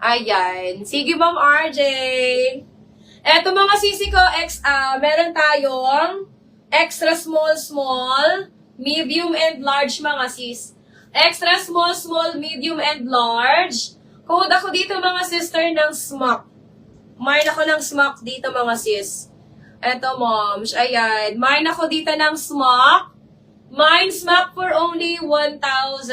Ayan. Sige, Ma'am RJ. Eto mga sisi ko, meron tayong extra small, medium and large mga sis. Extra small, medium and large. Code ako dito mga sister ng smock. Mine ako ng smock dito mga sis. Eto moms, ayan. Mine ako dito ng smock. Mine smock for only 1,100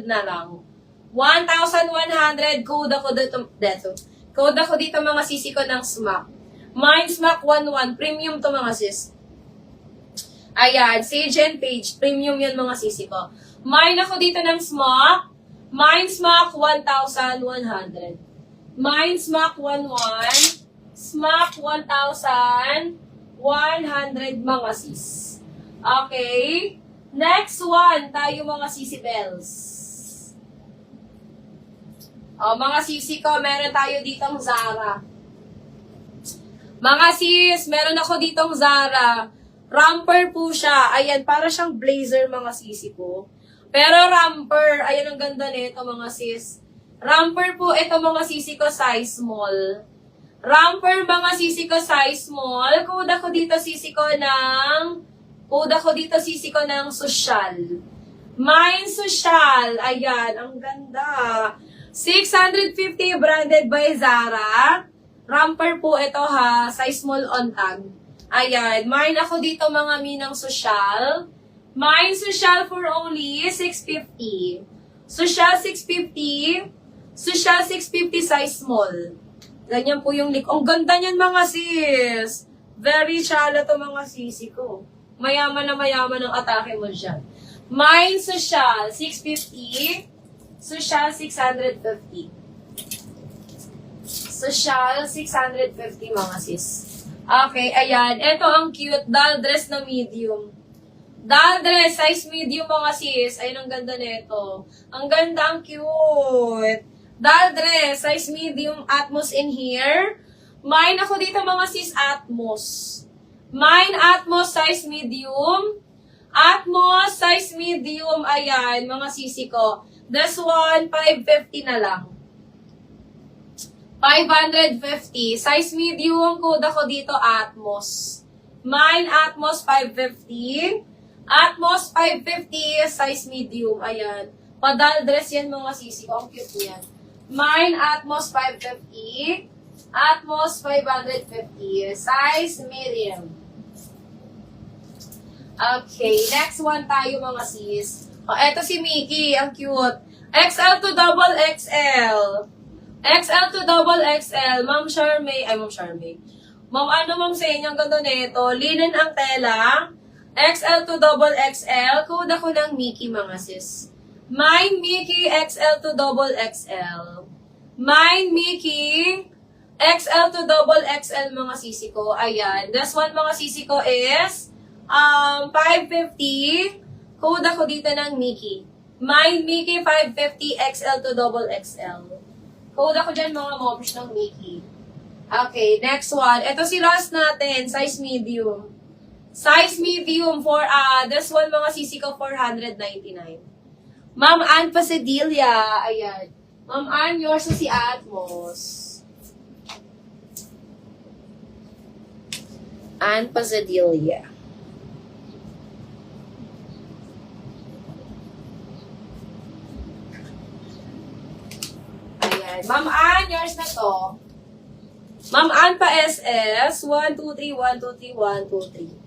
na lang. 1,100 code ako dito. Code ako dito mga sisi ko ng smock. Mine smock 11. Premium to mga sis. Ayan, Sage and Page. Premium yan mga sisi ko. Mine ako dito ng smock. Mine smock 1,100. Mine smock 11. Smock 1,100 mga sis. Okay. Next one, tayo mga sisi bells. Mga sisi ko, meron tayo ditong Zara. Mga sis, meron ako ditong Zara. Romper po siya. Ayan, para siyang blazer mga sisi ko. Pero romper, ayan ang ganda nito mga sis. Romper po ito mga sisi ko, size small. Romper mga sisi ko, size small. Kuda ko dito sisi ko ng social. Mine social. Ayan, ang ganda. 650 branded by Zara. Romper po ito ha. Size small on tag. Ayan. Mine ako dito mga minang social. Mine social for only 650. Social 650. Social 650 size small. Ganyan po yung link. Ang ganda niyan mga sis. Very chala to mga sisi ko. Mayaman na mayaman ang atake mo dyan. Mine social 650. Social 650. Social 650 mga sis. Okay, ayan. Ito ang cute. Doll dress na medium. Doll dress, size medium mga sis. Ayun, ang ganda nito. Ang ganda, ang cute. Doll dress, size medium, Atmos in here. Mine ako dito mga sis, Atmos. Mine, Atmos, size medium. Atmos, size medium. Ayan, mga sisi ko. This one, 550 na lang. 550. Size medium, code ako dito, Atmos. Mine, Atmos, 550. Atmos, 550. Size medium. Ayan. Padal dress yan, mga sisi ko. Ang cute yan. Mine, Atmos, 550. Atmos, 550. Size medium. Okay. Next one tayo, mga sis. Eto si Mickey. Ang cute. XL to double XL. XL to double XL. Ma'am Charmaine. Ay, Ma'am Charmaine. Ma'am, ma'am sa inyo? Ang ganda nito. Linen ang tela. XL to double XL. Code ako ng Mickey, mga sis. Mine Mickey XL to double XL. Mine Mickey XL to double XL, mga sisi ko. Ayan. This one, mga sisi ko is 550. Code ako dito ng Mickey. Mine Mickey 550 XL to double XL. Code ako dyan mga moms ng Mickey. Okay, next one. Ito si last natin, size medium. Size medium for, this one mga sisi ko, 499. Ma'am Ann Pasadilia. Ayan. Ma'am Ann, yours na si Atmos. Ann Pasadilia. Ma'am Ann, yours na to. Ma'am Ann pa SS. 1, 2, 3, 1, 2, 3, 1, 2, 3.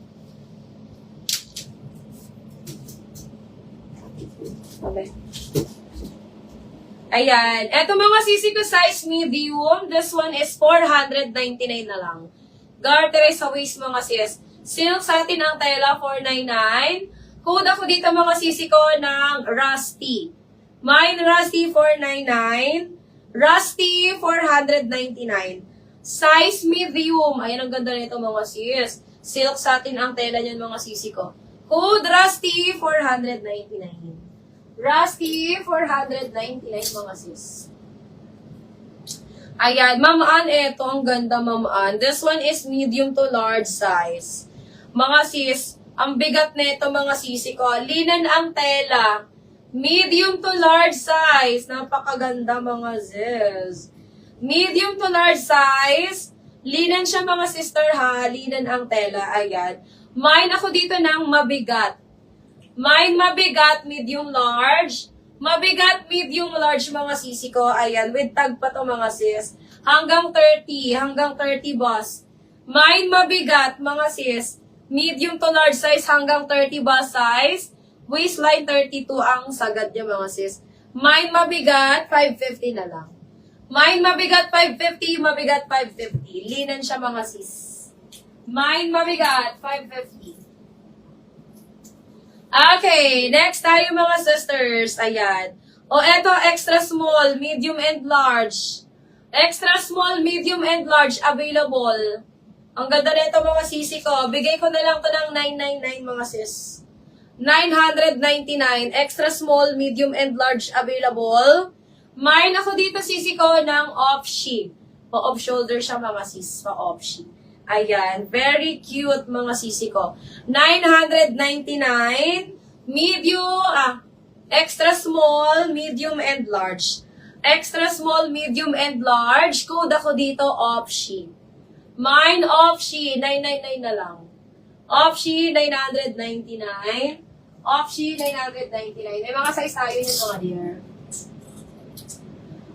Okay. Ayan. Eto mga sisi ko, size medium. This one is 499 na lang. Garter sa waist mga sis. Silk satin ang tela, 499. Code ako dito mga sisi ko ng Rusty. Mine Rusty, 499. Rusty, 499. Size medium. Ayan, ang ganda nito mga sis. Silk satin ang tela niyan mga sisi ko. Code Rusty, 499. Rusty, 499 mga sis. Ayan, Ma'am Ann, eto ang ganda, Ma'am Ann. This one is medium to large size. Mga sis, ang bigat nito mga sisi ko. Linen ang tela. Medium to large size. Napakaganda mga sis. Medium to large size. Linan siya mga sister ha. Linan ang tela. Ayan. Mine ako dito ng mabigat. Mine mabigat, medium large. Mabigat, medium large mga sisi ko. Ayan. With tag pa to mga sis. Hanggang 30. Hanggang 30 boss. Mine mabigat mga sis. Medium to large size hanggang 30 bust size. Waistline 32 ang sagad niya mga sis. Mine mabigat, 550 na lang. Mine mabigat, 550. Mabigat, 550. Linan siya mga sis. Mine mabigat, 550. Okay, next tayo mga sisters. Ayan. O eto, extra small, medium and large. Extra small, medium and large available. Ang ganda nito mga sisi ko. Bigay ko na lang to ng 999 mga sis. 999. Extra small, medium, and large available. Mine ako dito sisi ko ng off-she. Pa-off shoulder siya mga sis. Pa-off-she. Ayan. Very cute mga sisi ko. 999. Medium, extra small, medium, and large. Extra small, medium, and large. Code ako dito off-she. Mine off-she. 999 na lang. Off-she, 999. Off-she, 999. May mga size tayo yun mga dear.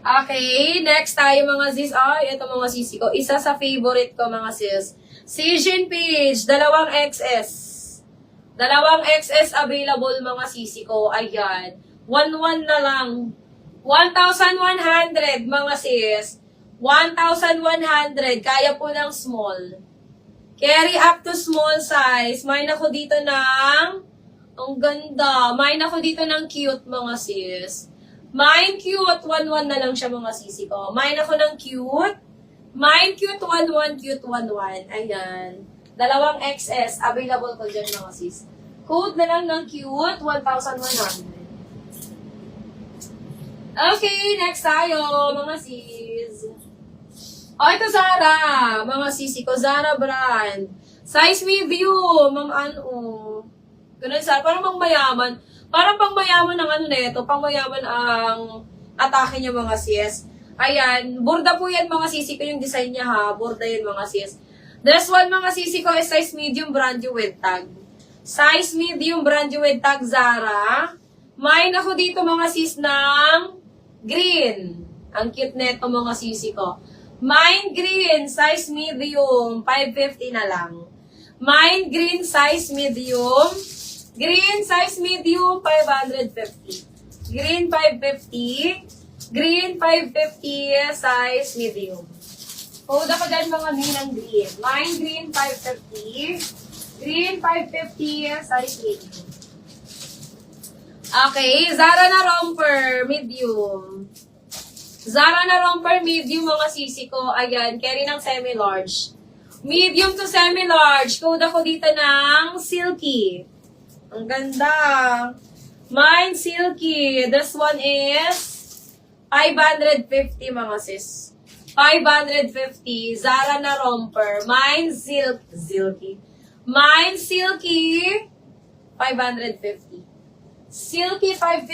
Okay, next tayo mga sis. Ay, ito mga sisi ko. Isa sa favorite ko mga sis. Season page, dalawang XS. Dalawang XS available mga sisi ko. Ayan. 1-1 na lang. 1,100 mga sis. 1,100. Kaya po ng small. Carry up to small size. Mine ako dito ng, ang ganda. Mine ako dito ng cute mga sis. Mine cute, 1-1 na lang siya mga sisi ko. Mine ako ng cute. Mine cute, 1-1, cute, 1-1. Ayan. Dalawang XS. Available ko dyan mga sis. Code na lang ng cute, 1,100. Okay, next tayo mga sis. O, ito Zara. Mga sisi ko. Zara brand. Size medium. Ma'am ano. Ganun Zara. Parang pangmayaman. Parang pangmayaman ang ano neto. Pangmayaman ang atake niya mga sis. Ayan. Borda po yan mga sisi ko yung design niya ha. Borda yan mga sis. This one mga sisi ko is size medium brand new with tag. Size medium brand new with tag Zara. Mine ako dito mga sis ng green. Ang cute neto mga sisi ko. Mine green, size medium, 550 na lang. Mine green, size medium. Green, size medium, 550. Green, 550. Green, 550, size medium. Hold ako dyan mga minang green. Mine green, 550. Green, 550, size medium. Okay, Zara na romper, medium. Zara na romper, medium mga sisi ko. Ayan, carry ng semi-large. Medium to semi-large. Code ako dito ng silky. Ang ganda. Mine silky. This one is 550 mga sis. 550. Zara na romper. Mine silky. Mine silky. 550. Silky 550.